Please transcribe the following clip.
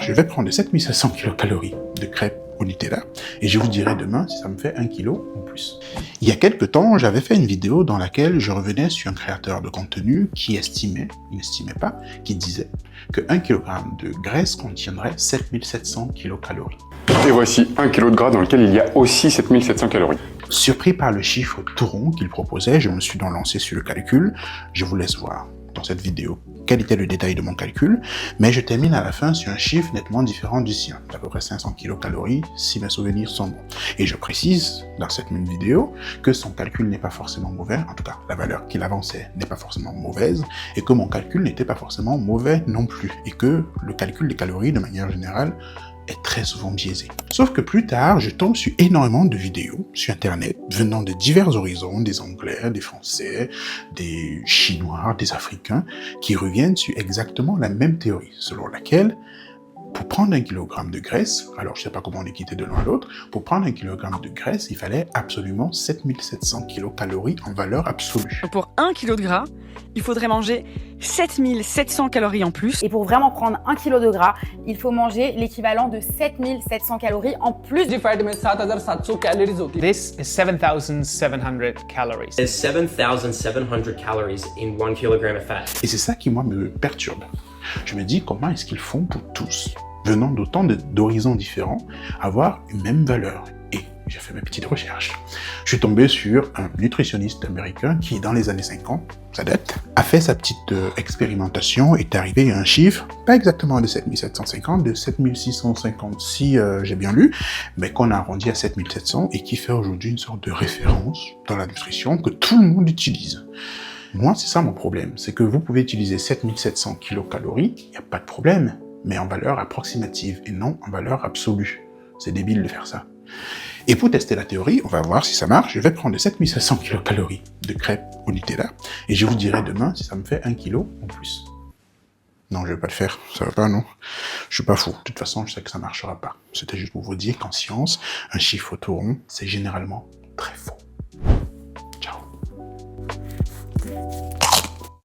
je vais prendre 7700 kilocalories de crêpes au Nutella et je vous dirai demain si ça me fait 1 kilo en plus. Il y a quelques temps, j'avais fait une vidéo dans laquelle je revenais sur un créateur de contenu qui estimait, il n'estimait pas, qui disait que 1 kg de graisse contiendrait 7700 kilocalories. Et voici 1 kg de gras dans lequel il y a aussi 7700 calories. Surpris par le chiffre tout rond qu'il proposait, je me suis donc lancé sur le calcul. Je vous laisse voir dans cette vidéo quel était le détail de mon calcul, mais je termine à la fin sur un chiffre nettement différent du sien, d'à peu près 500 kilocalories si mes souvenirs sont bons. Et je précise dans cette même vidéo que son calcul n'est pas forcément mauvais, en tout cas la valeur qu'il avançait n'est pas forcément mauvaise, et que mon calcul n'était pas forcément mauvais non plus, et que le calcul des calories de manière générale est très souvent biaisé. Sauf que plus tard, je tombe sur énormément de vidéos sur Internet venant de divers horizons, des Anglais, des Français, des Chinois, des Africains, qui reviennent sur exactement la même théorie, selon laquelle pour prendre 1 kg de graisse, alors je ne sais pas comment on est quitté de l'un à l'autre, pour prendre 1 kg de graisse, il fallait absolument 7700 kilocalories en valeur absolue. Pour 1 kg de gras, il faudrait manger 7700 calories en plus. Et pour vraiment prendre 1 kg de gras, il faut manger l'équivalent de 7700 calories en plus. This is 7,700 calories. There's 7,700 calories in 1 kilogram of fat. Et c'est ça qui, moi, me perturbe. Je me dis, comment est-ce qu'ils font pour tous, venant d'autant d'horizons différents, avoir une même valeur? Et j'ai fait mes petites recherches. Je suis tombé sur un nutritionniste américain qui, dans les années 50, ça date, a fait sa petite expérimentation et est arrivé à un chiffre, pas exactement de 7750, de 7650 si j'ai bien lu, mais qu'on a arrondi à 7700 et qui fait aujourd'hui une sorte de référence dans la nutrition que tout le monde utilise. Moi, c'est ça mon problème, c'est que vous pouvez utiliser 7700 kilocalories, il n'y a pas de problème, mais en valeur approximative et non en valeur absolue. C'est débile de faire ça. Et pour tester la théorie, on va voir si ça marche, je vais prendre 7700 kilocalories de crêpes au Nutella et je vous dirai demain si ça me fait 1 kilo en plus. Non, je vais pas le faire, ça va pas, non? Je suis pas fou, de toute façon, je sais que ça marchera pas. C'était juste pour vous dire qu'en science, un chiffre tout rond, c'est généralement très faux.